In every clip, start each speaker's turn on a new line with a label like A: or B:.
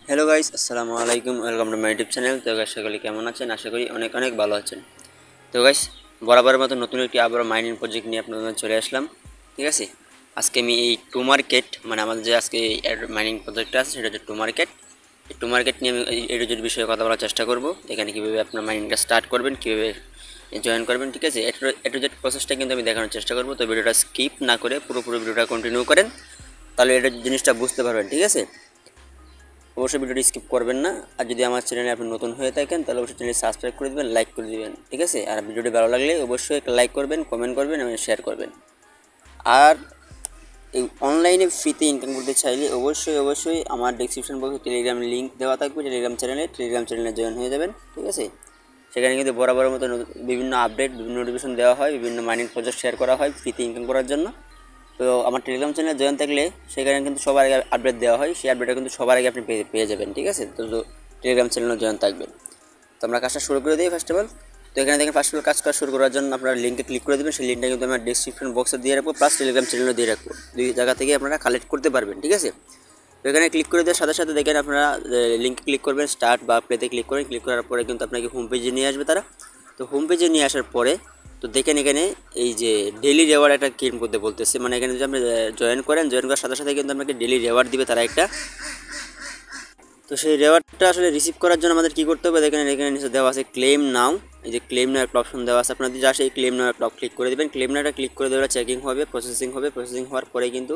A: Hello guys, আসসালামু আলাইকুম। Welcome to my YouTube channel. তো গাইস, সকলে কেমন আছেন? আশা করি অনেক অনেক ভালো আছেন। তো গাইস, বরাবরের মতো নতুন একটি আবার মাইনিং প্রজেক্ট নিয়ে আপনাদের মাঝে চলে আসলাম। ঠিক আছে, আজকে আমি এই টু মার্কেট মানে আমাদের যে আজকে মাইনিং প্রজেক্টটা আছে সেটা হচ্ছে টু মার্কেট। এই টু মার্কেট নিয়ে আমি এই বিষয়ে কথা বলার চেষ্টা করব। এখানে কীভাবে আপনার মাইনিংটা স্টার্ট করবেন, কীভাবে জয়েন করবেন। ঠিক আছে, এটু জেড প্রসেসটা কিন্তু আমি দেখানোর চেষ্টা করব। তো ভিডিওটা স্কিপ না করে পুরোপুরি ভিডিওটা কন্টিনিউ করেন, তাহলে এটা জিনিসটা বুঝতে পারবেন। ঠিক আছে, অবশ্যই ভিডিওটি স্কিপ করবেন না। আর যদি আমার চ্যানেলে আপনি নতুন হয়ে থাকেন তাহলে অবশ্যই চ্যানেল সাবস্ক্রাইব করে দেবেন, লাইক করে দেবেন। ঠিক আছে, আর ভিডিওটি ভালো লাগলে অবশ্যই একটা লাইক করবেন, কমেন্ট করবেন এবং শেয়ার করবেন। আর এই অনলাইনে ফ্রিতে ইনকাম করতে চাইলে অবশ্যই আমার ডেসক্রিপশন বক্সে টেলিগ্রাম লিঙ্ক দেওয়া থাকবে। টেলিগ্রাম চ্যানেলে জয়েন হয়ে যাবেন। ঠিক আছে, সেখানে কিন্তু বরাবরের মতো বিভিন্ন আপডেট, বিভিন্ন নোটিফিকেশন দেওয়া হয়, বিভিন্ন মাইনিং প্রজেক্ট শেয়ার করা হয় ফ্রিতে ইনকাম করার জন্য। তো আমার টেলিগ্রাম চ্যানেলে জয়েন থাকলে সেখানে কিন্তু সবার আগে আপডেট দেওয়া হয়, সেই আপডেটটা কিন্তু সবার আগে আপনি পেয়ে যাবেন। ঠিক আছে, তো টেলিগ্রাম চ্যানেলে জয়েন থাকবেন। তো আমরা কাজটা শুরু করে দিই ফার্স্ট অফ অল। তো এখানে দেখেন ফার্স্ট অফ অল কাজ শুরু করার জন্য আপনারা লিঙ্কে ক্লিক করে দেবেন। সেই লিঙ্কটা কিন্তু আমার ডিসক্রিপশন বক্সে দিয়ে রাখবো, প্লাস টেলিগ্রাম চ্যানেলে দিয়ে রাখবো। দুই জায়গা থেকে আপনারা কালেক্ট করতে পারবেন। ঠিক আছে, তো এখানে ক্লিক করে দেওয়ার সাথে সাথে দেখেন আপনারা লিঙ্কে ক্লিক করবেন, স্টার্ট বা প্লেতে ক্লিক করেন। ক্লিক করার পরে কিন্তু আপনাকে হোম পেজে নিয়ে আসবে তারা। তো হোম পেজে নিয়ে আসার পরে তো দেখেন এখানে এই যে ডেলি রেওয়ার্ড একটা ক্লেম করতে বলতেছে। মানে এখানে যদি আপনি জয়েন করার সাথে সাথে কিন্তু আপনাকে ডেলি রেওয়ার্ড দিবে তারা একটা। তো সেই রেওয়ার্ডটা আসলে রিসিভ করার জন্য আমাদের কী করতে হবে, দেখেন এখানে নিচে দেওয়া আছে ক্লেম নাও। এই যে ক্লেম নাও একটা অপশন দেওয়া আছে, আপনারা জাস্ট এই ক্লেম নাও একটা ক্লিক করে দেবেন। ক্লেম নাওটা ক্লিক করে দেওয়া চেকিং হবে, প্রসেসিং হবে। প্রসেসিং হওয়ার পরে কিন্তু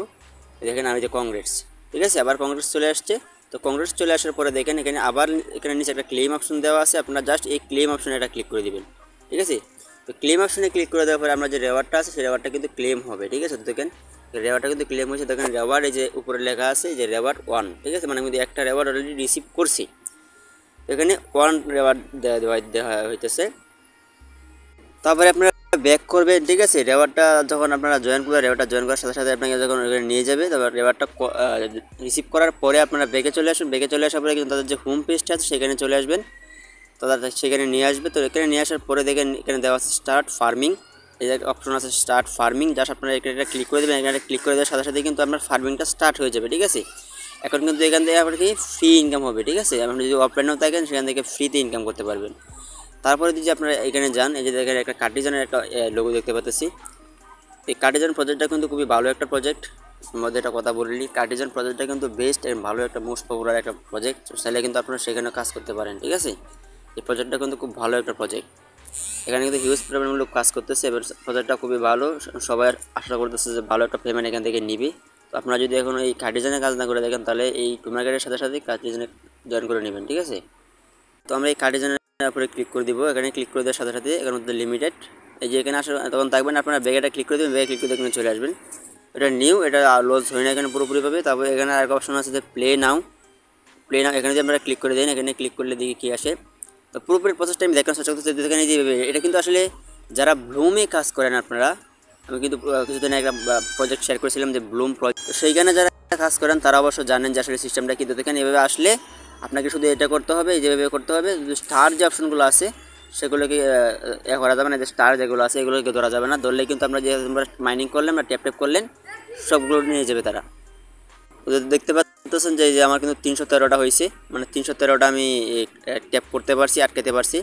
A: দেখেন আমি যে কংগ্রেটস, ঠিক আছে, আবার কংগ্রেটস চলে আসছে। তো কংগ্রেস চলে আসার পরে দেখেন এখানে আবার এখানে নিচে একটা ক্লেম অপশন দেওয়া আছে, আপনারা জাস্ট এই ক্লেম অপশনে এটা ক্লিক করে দেবেন। ঠিক আছে, তো ক্লেম অপশনে ক্লিক করে দেওয়ার পরে আমরা যে রেওয়ার্ডটা আছে সেই রেওয়ার্ডটা কিন্তু ক্লেম হবে। ঠিক আছে, দেখেন রেওয়ার্ডটা কিন্তু ক্লেম হয়েছে। দেখেন রেওয়ার্ড এই যে উপরে লেখা আছে যে রেওয়ার্ড 1। ঠিক আছে, মানে আমি একটা রেওয়ার্ড অলরেডি রিসিভ করছি। এখানে 1 রেওয়ার্ড দেওয়া হইতেছে। তারপরে আপনারা ব্যাক করবেন। ঠিক আছে, রেওয়ার্ডটা যখন আপনারা জয়েন করবেন, রেওয়ার্ডটা জয়েন করার সাথে সাথে আপনাকে যখন ওখানে নিয়ে যাবে, তারপর রেওয়ার্ডটা রিসিভ করার পরে আপনারা ব্যাকে চলে আসবেন। ব্যাকে চলে আসার পরে কিন্তু তাদের যে হোম পেজটা আছে সেখানে চলে আসবেন, তাদের সেখানে নিয়ে আসবে। তো এখানে নিয়ে আসার পরে দেখেন এখানে দেওয়া আছে স্টার্ট ফার্মিং। এই যে অপশন আছে স্টার্ট ফার্মিং, জাস্ট আপনারা এখানে ক্লিক করে দেবেন। এখানে ক্লিক করে দেওয়ার সাথে সাথে কিন্তু আপনার ফার্মিংটা স্টার্ট হয়ে যাবে। ঠিক আছে, এখন কিন্তু এখান থেকে আপনার কি ফ্রি ইনকাম হবে। ঠিক আছে, আপনি যদি অফলাইনেও থাকেন সেখান থেকে ফ্রিতে ইনকাম করতে পারবেন। তারপরে যদি আপনারা এখানে যান, এই যে দেখেন একটা কার্টিজানের একটা লোগো দেখতে পাচ্ছি। এই কার্টিজান প্রজেক্টটা কিন্তু খুবই ভালো একটা প্রজেক্ট। মধ্যে একটা কথা বললি, কার্টিজান প্রজেক্টটা কিন্তু বেস্ট এবং ভালো একটা মোস্ট পপুলার একটা প্রজেক্ট। চাইলে কিন্তু আপনারা সেখানে কাজ করতে পারেন। ঠিক আছে, এই প্রজেক্টটা কিন্তু খুব ভালো একটা প্রজেক্ট। এখানে কিন্তু হিউজ পরিমাণ লোক কাজ করতেছে। এবার প্রজেক্টটা খুবই ভালো, সবাই আশা করতেছে যে ভালো একটা পেমেন্ট এখান থেকে নিবে। তো আপনারা যদি এখন এই কার্টিজানে কাজ না করে দেখেন তাহলে এই টু মার্কেটের সাথে সাথে কার্টিজানে জয়েন করে নেবেন। ঠিক আছে, তো আমরা এই কার্টিজানের উপরে ক্লিক করে দিব। এখানে ক্লিক করে দেওয়ার সাথে সাথে এখানে মধ্যে লিমিটেড, এই যে এখানে আসলে তখন থাকবেন আপনারা ব্যাগেটা ক্লিক করে দেবেন। ব্যাগে ক্লিক করে এখানে চলে আসবেন। এটা নিউ, এটা লঞ্চ হয় না এখানে পুরোপুরি পাবে। তারপরে এখানে আরেক অপশন আছে যে প্লে নাও। এখানে যদি আপনারা ক্লিক করে দেন, এখানে ক্লিক করলে দেখি কী আসে। তো পুরোপুরি প্রসেসটা আমি দেখানোর চেষ্টা করতেছি। এখানে যে এটা কিন্তু আসলে যারা ব্লুমে কাজ করেন আপনারা, আমি কিন্তু কিছুদিন একটা প্রজেক্ট শেয়ার করেছিলাম যে ব্লুম প্রজেক্ট, তো সেইখানে যারা কাজ করেন তারা অবশ্য জানেন যে আসলে সিস্টেমটা কিন্তু দেখেন এভাবে আসলে আপনাকে শুধু এটা করতে হবে, যেভাবে করতে হবে। স্টার যে অপশনগুলো আছে সেগুলোকে করা যাবে না, যে স্টার যেগুলো আছে এগুলোকে ধরা যাবে না। ধরলে কিন্তু আমরা যে মাইনিং করলেন বা ট্যাপ করলেন সবগুলো নিয়ে যাবে তারা। দেখতে পাচ্ছেন যে আমার কিন্তু 313টা হয়েছে, মানে 313টা আমি ট্যাপ করতে পারছি, আটকাতে পারছি।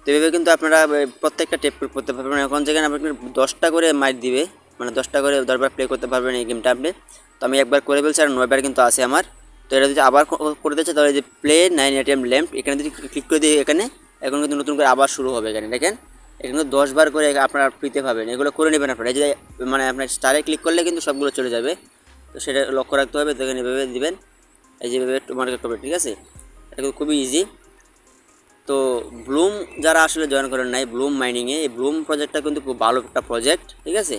A: তো এভাবে কিন্তু আপনারা প্রত্যেকটা ট্যাপ করতে পারবেন। এখন যেখানে আপনাকে 10টা করে মাইট দিবে, মানে 10টা করে 10বার প্লে করতে পারবেন এই গেমটা আপনি। তো আমি একবার করে ফেলছি আর 9বার কিন্তু আছে আমার। তো এটা যদি আবার করে দিচ্ছে তাহলে যে প্লে 9 ATM ল্যাম্প এখানে যদি ক্লিক করে দিই, এখানে এখন কিন্তু নতুন করে আবার শুরু হবে। এখানে দেখেন এখানে 10বার করে আপনারা ফ্রিতে পাবেন। এগুলো করে নেবেন আপনারা। এই যে মানে আপনার স্টারে ক্লিক করলে কিন্তু সবগুলো চলে যাবে। তো সেটা লক্ষ্য রাখতে হবে। দেখেন এভাবে দিবেন, এই যেভাবে মার্কেট করবে। ঠিক আছে, এটা খুবই ইজি। তো ব্লুম যারা আসলে জয়েন করেন নাই ব্লুম মাইনিংয়ে, এই ব্লুম প্রজেক্টটা কিন্তু খুব ভালো একটা প্রজেক্ট। ঠিক আছে,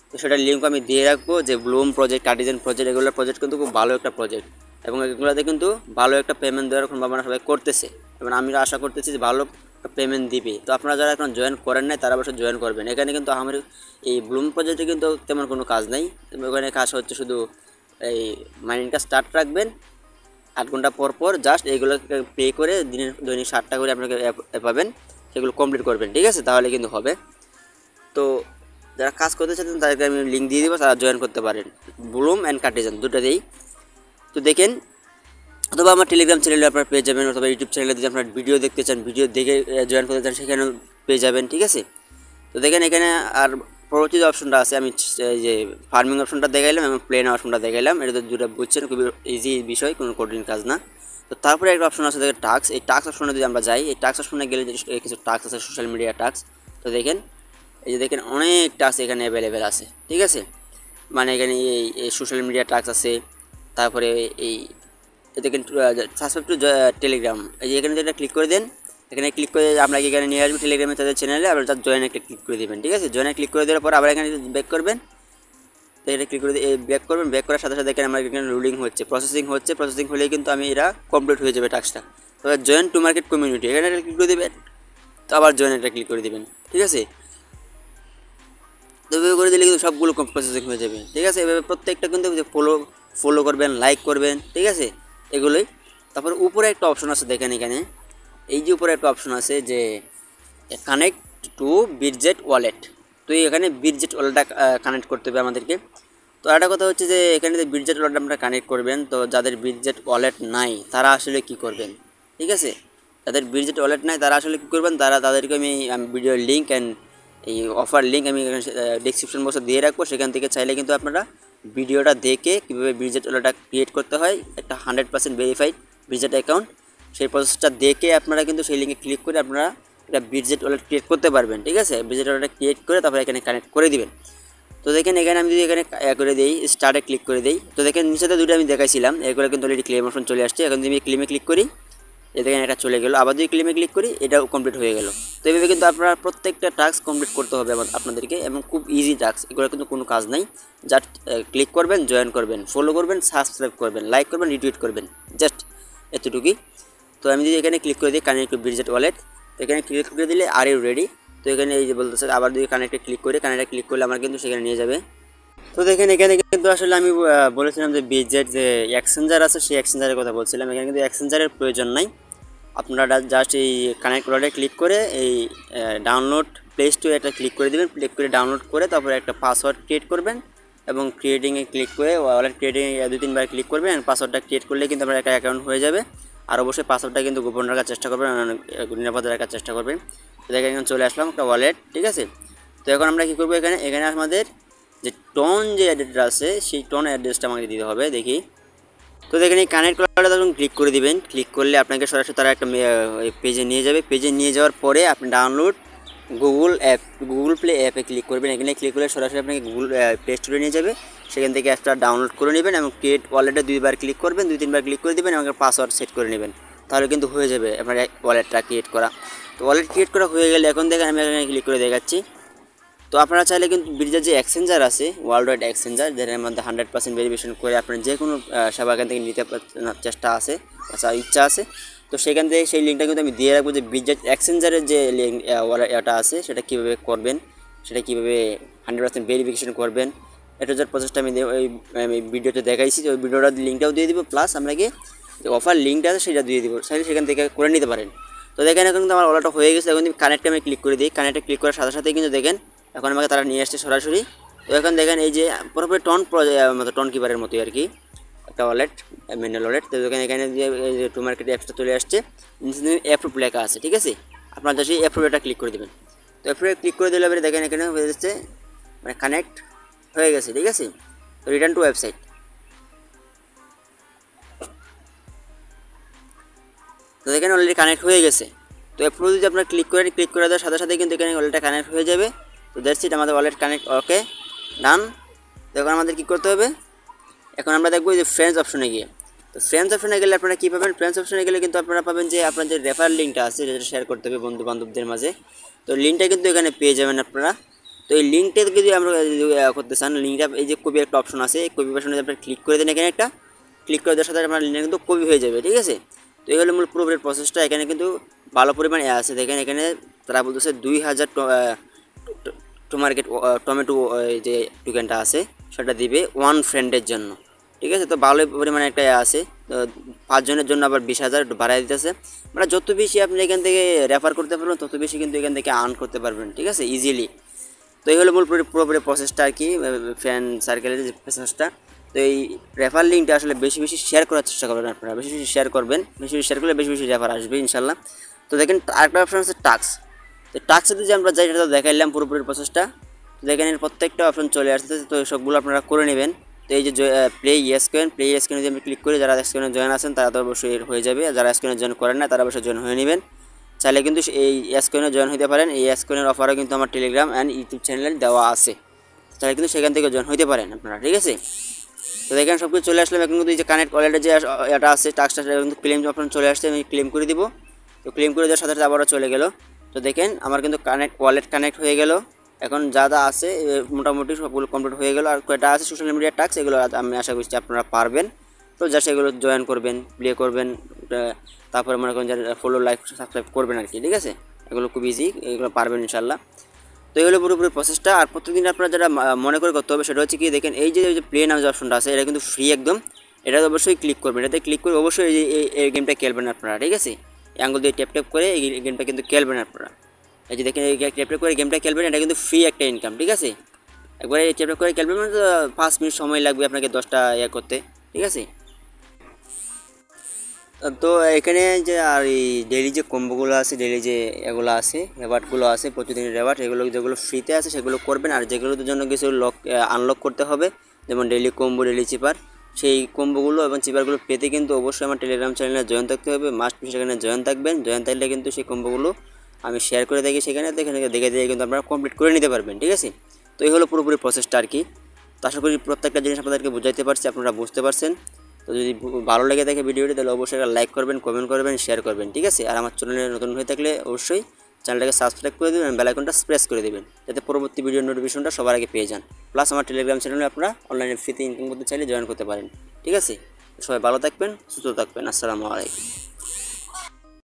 A: তো সেটার লিঙ্ক আমি দিয়ে রাখবো। যে ব্লুম প্রজেক্ট, কার্টিজান প্রজেক্ট, এগুলোর প্রজেক্ট কিন্তু খুব ভালো একটা প্রজেক্ট এবং এগুলোতে কিন্তু ভালো একটা পেমেন্ট দেওয়ার সম্ভাবনা সবাই করতেছে এবং আমি আশা করতেছি যে ভালো একটা পেমেন্ট দিবে। তো আপনারা যারা এখন জয়েন করেন নাই তারা অবশ্যই জয়েন করবেন। এখানে কিন্তু আমার এই ব্লুম প্রজেক্টে কিন্তু তেমন কোনো কাজ নেই। ওখানে কাজ হচ্ছে শুধু এই মাইনিংটা স্টার্ট রাখবেন 8 ঘন্টা পর পর, জাস্ট এইগুলো পে করে দৈনিক 60 করে আপনাকে পাবেন, সেগুলো কমপ্লিট করবেন। ঠিক আছে, তাহলে কিন্তু হবে। তো যারা কাজ করতে চাচ্ছেন তাদেরকে আমি লিঙ্ক দিয়ে দেবো, তারা জয়েন করতে পারেন ব্লুম অ্যান্ড কার্টিজান দুটোতেই। তো দেখেন অথবা আমার টেলিগ্রাম চ্যানেলে আপনারা পেয়ে যাবেন, অথবা ইউটিউব চ্যানেলে যদি আপনার ভিডিও দেখতে চান, ভিডিও দেখে জয়েন করতে চান, সেখানেও পেয়ে যাবেন। ঠিক আছে, তো দেখেন এখানে আর পরবর্তী যে অপশনটা আছে, আমি এই যে ফার্মিং অপশনটা দেখাইলাম এবং প্লেন অপশনটা দেখাইলাম, এটা তো দুটো বুঝছেন, খুবই ইজি বিষয়, কোনো কঠিন কাজ না। তো তারপরে একটা অপশন আছে দেখেন টাস্ক, এই টাস্ক অপশনে যদি আমরা যাই, এই টাস্ক অপশনে গেলে কিছু টাস্ক আছে, সোশ্যাল মিডিয়া টাস্ক। তো দেখেন এই যে দেখেন অনেক টাস্ক এখানে অ্যাভেলেবেল আছে। ঠিক আছে, মানে এখানে এই সোশ্যাল মিডিয়া টাস্ক আছে, তারপরে এই দেখেন সাবস্ক্রাইব টু টেলিগ্রাম, এই যে এখানে যেটা ক্লিক করে দেন, এখানে ক্লিক করে আপনাকে এখানে নিয়ে আসবে টেলিগ্রামে তাদের চ্যানেলে, আবার তার জয়েন একটা ক্লিক করে দেবেন। ঠিক আছে, জয়েনে ক্লিক করে দেওয়ার পর আবার এখানে ব্যাক করবেন, তো এটা ক্লিক করে ব্যাক করবেন, ব্যাক করার সাথে সাথে এখানে আমার এখানে রুলিং হচ্ছে, প্রসেসিং হচ্ছে, প্রসেসিং হলেই কিন্তু আমি এরা কমপ্লিট হয়ে যাবে টাস্কটা। তবে জয়েন টু মার্কেট কমিউনিটি এখানে একটা ক্লিক করে দেবেন, তো আবার জয়েন একটা ক্লিক করে দেবেন। ঠিক আছে, তো এভাবে করে দিলে কিন্তু সবগুলো প্রসেসিং হয়ে যাবে। ঠিক আছে, এভাবে প্রত্যেকটা কিন্তু ফলো করবেন, লাইক করবেন। ঠিক আছে, এগুলোই। তারপর উপরে একটা অপশন আছে দেখেন, এখানে এই যে উপরে একটা অপশন আছে যে কানেক্ট টু বিটজেট ওয়ালেট, তো এখানে বিটজেট ওয়ালেটটা কানেক্ট করতে হবে আমাদেরকে। তো একটা কথা হচ্ছে যে এখানে যে বিটজেট ওয়ালেট আপনারা কানেক্ট করবেন, তো যাদের বিটজেট ওয়ালেট নাই তারা আসলে কি করবেন? ঠিক আছে, যাদের বিটজেট ওয়ালেট নাই তারা আসলে কী করবেন, তাদেরকে আমি ভিডিওর লিঙ্ক অ্যান্ড এই অফার লিঙ্ক আমি ডিসক্রিপশন বক্সে দিয়ে রাখবো, সেখান থেকে চাইলে কিন্তু আপনারা ভিডিওটা দেখে কীভাবে বিটজেট ওয়ালেটটা ক্রিয়েট করতে হয়, একটা 100% ভেরিফাইড বিটজেট অ্যাকাউন্ট, সেই প্রসেসটা দেখে আপনারা কিন্তু সেই লিঙ্কে ক্লিক করে আপনারা এটা বিটজেট ওয়ালেট ক্রিয়েট করতে পারবেন। ঠিক আছে, বিটজেট ওয়ালেটটা ক্রিয়েট করে তারপরে এখানে কানেক্ট করে দিবেন। তো দেখেন এখানে আমি যদি এখানে করে দিই, স্টার্টে ক্লিক করে দিই, তো দেখেন নিচেতে দুটো আমি দেখাইছিলাম, এগুলো কিন্তু অলরেডি ক্লেম অপশন চলে আসছে। এখন যদি আমি ক্লেমে ক্লিক করি, এ দেখেন এটা চলে গেল, আবার যদি ক্লেমে ক্লিক করি এটাও কমপ্লিট হয়ে গেল। তো এইভাবে কিন্তু আপনারা প্রত্যেকটা টাস্ক কমপ্লিট করতে হবে আপনাদেরকে, এবং খুব ইজি টাস্ক, এগুলো কিন্তু কোনো কাজ নাই। জাস্ট ক্লিক করবেন, জয়েন করবেন, ফলো করবেন, সাবস্ক্রাইব করবেন, লাইক করবেন, রিটুইট করবেন, জাস্ট এতটুকুই। তো আমি যদি এখানে ক্লিক করে দিই কানেক্ট টু বিটজেট ওয়ালেট, তো এখানে ক্লিক করে দিলে আর ইউ রেডি। তো এখানে এই যে বলতেছে আবার যদি কানেক্টে ক্লিক করি, কানেক্টে ক্লিক করলে আমার কিন্তু সেখানে নিয়ে যাবে। তো দেখেন এখানে কিন্তু আসলে আমি বলেছিলাম যে বিটজেট যে এক্সচেঞ্জার আছে, সেই এক্সচেঞ্জারের কথা বলছিলাম। এখানে কিন্তু এক্সচেঞ্জারের প্রয়োজন নাই, আপনারা জাস্ট এই কানেক্ট ওয়ালেটে ক্লিক করে এই ডাউনলোড প্লে স্টোরে একটা ক্লিক করে দেবেন, ক্লিক করে ডাউনলোড করে তারপরে একটা পাসওয়ার্ড ক্রিয়েট করবেন, এবং ক্রিয়েটিংয়ে ক্লিক করে ওয়ালেট ক্রিয়েটিংয়ে 2-3 বার ক্লিক করবেন, পাসওয়ার্ডটা ক্রিয়েট করলে কিন্তু আপনার একটা অ্যাকাউন্ট হয়ে যাবে। আর অবশ্যই পাসওয়ার্ডটা কিন্তু গোপন রাখার চেষ্টা করবেন, নিরাপদে রাখার চেষ্টা করবেন। তো দেখেন এখানে চলে আসলাম একটা ওয়ালেট। ঠিক আছে, তো এখন আমরা কী করবো, এখানে আমাদের যে টোন যে অ্যাড্রেসটা আছে, সেই টোন অ্যাড্রেসটা আমাকে দিতে হবে। দেখি, তো দেখেন এই কানেক্ট করাটা তখন ক্লিক করে দিবেন, ক্লিক করলে আপনাকে সরাসরি তারা একটা পেজে নিয়ে যাবে। পেজে নিয়ে যাওয়ার পরে আপনি ডাউনলোড গুগল প্লে অ্যাপে ক্লিক করবেন। এখানে ক্লিক করলে সরাসরি আপনাকে গুগল প্লে স্টোরে নিয়ে যাবে, সেখান থেকে অ্যাপটা ডাউনলোড করে নেবেন এবং ক্রিয়েট ওয়ালেটে 2 বার ক্লিক করবেন, 2-3 বার ক্লিক করে দেবেন এবং পাসওয়ার্ড সেট করে নেবেন, তাহলে কিন্তু হয়ে যাবে আপনার ওয়ালেটটা ক্রিয়েট করা। তো ওয়ালেট ক্রিয়েট করা হয়ে গেলে এখন দেখেন আমি এখানে ক্লিক করে দেখাচ্ছি। তো আপনারা চাইলে কিন্তু বিটজেট যে এক্সচেঞ্জার আছে, ওয়ার্ল্ড ওয়াইড এক্সচেঞ্জার, যেটার মধ্যে 100% ভেরিফিকেশন করে আপনার যে কোনো সেবা এখান থেকে নিতে চেষ্টা আছে, আচ্ছা ইচ্ছা আছে, তো সেখান থেকে সেই লিঙ্কটা কিন্তু আমি দিয়ে রাখবো যে বিটজেট এক্সচেঞ্জারের যে লিঙ্ক এটা আছে, সেটা কীভাবে করবেন, সেটা কীভাবে 100% ভেরিফিকেশন করবেন, এটা যে প্রসেসটা আমি ভিডিওতে দেখাইছি। ওই ভিডিওটার লিঙ্কটাও দিয়ে দিব, প্লাস আপনাকে যে অফার লিঙ্কটা আছে সেটা দিয়ে দিব, চাইলে সেখান থেকে করে নিতে পারেন। তো দেখেন এখন কিন্তু আমার ওয়ালেটটা হয়ে গেছে। এখন কানেক্টে আমি ক্লিক করে দিই, কানেক্টে ক্লিক করার সাথে সাথে কিন্তু দেখেন এখন আমাকে তারা নিয়ে আসছে সরাসরি। তো এখন দেখেন এই যে পুরোপুরি টোন কিপারের মতোই আর কি একটা ওয়ালেট, ম্যানুয়াল ওয়ালেট। তো এখানে যে টু মার্কেট অ্যাপসটা চলে আসছে, অ্যাপ্রুভ লেখা আছে। ঠিক আছে, আপনার জাস্ট এই অ্যাপ্রুভটা ক্লিক করে দেবেন। তো অ্যাপ্রুভে ক্লিক করে দিলে এবারে দেখেন এখানে হয়ে যাচ্ছে, মানে কানেক্ট হয়ে গেছে। ঠিক আছে, তো রিটার্ন টু ওয়েবসাইট, তো দেখেন অলরেডি কানেক্ট হয়ে গেছে। তো অ্যাপ্রুভ যদি আপনার ক্লিক করে দেওয়ার সাথে সাথে কিন্তু এখানে ওয়ালেটটা কানেক্ট হয়ে যাবে। তো দ্যাটস ইট, আমাদের ওয়ালেট কানেক্ট, ওকে ডান। তো এখন আমাদের কী করতে হবে, এখন আমরা দেখবো যে ফ্রেন্ডস অপশনে গিয়ে। তো ফ্রেন্ডস অপশনে গেলে আপনারা কী পাবেন, ফ্রেন্ডস অপশনে গেলে কিন্তু আপনারা পাবেন যে আপনার যে রেফার লিঙ্কটা আছে, যেটা শেয়ার করতে হবে বন্ধু বান্ধবদের মাঝে, তো লিঙ্কটা কিন্তু এখানে পেয়ে যাবেন আপনারা। তো এই লিঙ্কটা যদি আমরা করতে চান, লিঙ্কটা এই যে কপি একটা অপশন আছে, এই কপি অপশনে আপনারা ক্লিক করে দেন, এখানে একটা ক্লিক করে দেওয়ার সাথে আপনার লিঙ্কটা কিন্তু কপি হয়ে যাবে। ঠিক আছে, তো এই হলো মূল পুরোপুরি প্রসেসটা। এখানে কিন্তু ভালো পরিমাণে আছে, দেখেন এখানে তারা বলতেছে 2000 টু মার্কেট টমেটো যে টোকেনটা আছে সেটা দিবে 1 ফ্রেন্ডের জন্য। ঠিক আছে, তো ভালো পরিমাণে একটা আছে, তো 5 জনের জন্য আবার 20,000 একটু বাড়াই দিতেছে। মানে যত বেশি আপনি এখান থেকে রেফার করতে পারবেন তত বেশি কিন্তু এখান থেকে আর্ন করতে পারবেন। ঠিক আছে, ইজিলি। তো এই হলো মূল পুরোপুরি প্রসেসটা আর কি, ফ্রেন্ড সার্কেলের যে প্রসেসটা। তো এই রেফার লিঙ্কটা আসলে বেশি বেশি শেয়ার করার চেষ্টা করবেন আপনারা, বেশি বেশি শেয়ার করবেন, বেশি বেশি শেয়ার করলে বেশি বেশি রেফার আসবে ইনশাল্লাহ। তো দেখেন আরেকটা অপশন আছে টাস্ক। তো টাস্কে যদি আমরা যাই, সেটা তো দেখাইলাম পুরোপুরি প্রসেসটা। তো দেখেন এর প্রত্যেকটা অপশন চলে আসছে, তো সবগুলো আপনারা করে নেবেন। তো এই যে play yes coin, play yes কয়েনে যদি আমি ক্লিক করি, যারা স্ক্রিনে জয়েন আছেন তারা তো অবশ্যই হয়ে যাবে, আর যারা স্ক্রিনে জয়েন করেন না তারা অবশ্যই জয়েন হয়ে নেবেন। চাইলে কিন্তু এই স্ক্রিনে জয়েন হতে পারেন। এই স্ক্রিনের অফারও কিন্তু আমার টেলিগ্রাম অ্যান্ড ইউটিউব চ্যানেলে দেওয়া আছে, চাইলে কিন্তু সেখান থেকে জয়েন হতে পারেন আপনারা, ঠিক আছে। তো দেখেন সব কিছু চলে আসলাম। এখন কিন্তু এই যে কানেক্ট ওয়ালেটের যে এটা আছে টাস্কটা, সেটা কিন্তু ক্লেম অপশন চলে আসছে, আমি ক্লেম করে দিব। তো ক্লেম করে দেওয়ার সাথে সাথে আবারও চলে গেল। তো দেখেন আমার কিন্তু ওয়ালেট কানেক্ট হয়ে গেল। এখন যা যা আছে মোটামুটি সবগুলো কমপ্লিট হয়ে গেল। আর কয়টা আছে সোশ্যাল মিডিয়া টাস্ক, এগুলো আমি আশা করছি আপনারা পারবেন। তো জাস্ট এগুলো জয়েন করবেন, প্লে করবেন, তারপরে মনে করেন যে ফলো, লাইক, সাবস্ক্রাইব করবেন আর কি, ঠিক আছে। এগুলো খুব ইজি, এগুলো পারবেন ইনশাল্লাহ। তো এগুলো পুরোপুরি প্রসেসটা। আর প্রত্যেকদিন আপনারা যারা মনে করে করতে হবে সেটা হচ্ছে কি, দেখেন এই যে প্লে নামে যে অপশনটা আছে, এটা কিন্তু ফ্রি একদম। এটা অবশ্যই ক্লিক করবেন, এটাতে ক্লিক করে অবশ্যই এই গেমটা খেলবেন আপনারা, ঠিক আছে। আঙুল দিয়ে ট্যাপ ট্যাপ করে এই গেমটা কিন্তু খেলবেন আপনারা। এই যে দেখেন এই ট্যাপ ট্যাপ করে গেমটা খেলবেন, এটা কিন্তু ফ্রি একটা ইনকাম, ঠিক আছে। একবারে ট্যাপ ট্যাপ করে খেলবেন, মানে 5 মিনিট সময় লাগবে আপনাকে 10টা করতে, ঠিক আছে। তো এখানে যে আর এই ডেইলি যে কম্বোগুলো আছে, ডেইলি যে এগুলো আছে, রেওয়ার্ডগুলো আছে, প্রতিদিনের রেওয়ার্ড, এগুলো যেগুলো ফ্রিতে আছে সেগুলো করবেন। আর যেগুলোর জন্য কিছু আনলক করতে হবে, যেমন ডেইলি কম্বো, ডেইলি চিপার, সেই কম্বোগুলো এবং চিপারগুলো পেতে কিন্তু অবশ্যই আমার টেলিগ্রাম চ্যানেলে জয়েন থাকতে হবে। মাস্ট সেখানে জয়েন থাকবেন। জয়েন থাকলে কিন্তু সেই কম্বোগুলো আমি শেয়ার করে থাকি সেখানে, দেখে দিয়ে কিন্তু আপনারা কমপ্লিট করে নিতে পারবেন, ঠিক আছে। তো এই হলো পুরোপুরি প্রসেসটা আর কি। তো আশা করি প্রত্যেকটা জিনিস আপনাদেরকে বুঝাইতে পারছি, আপনারা বুঝতে পারছেন। তো যদি ভালো লেগে থাকে ভিডিওটি, তাহলে অবশ্যই একটা লাইক করবেন, কমেন্ট করবেন, শেয়ার করবেন, ঠিক আছে। আর আমার চ্যানেলে নতুন হয়ে থাকলে অবশ্যই চ্যানেলটাকে সাবস্ক্রাইব করে দেবেন, বেল আইকনটা প্রেস করে দেবেন, যাতে পরবর্তী ভিডিওর নোটিফিকেশনটা সবার আগে পেয়ে যান। প্লাস আমার টেলিগ্রাম চ্যানেলে আপনারা অনলাইনে ফ্রিতে ইনকাম করতে চাইলে জয়েন করতে পারেন, ঠিক আছে। সবাই ভালো থাকবেন, সুস্থ থাকবেন। আসসালামু আলাইকুম।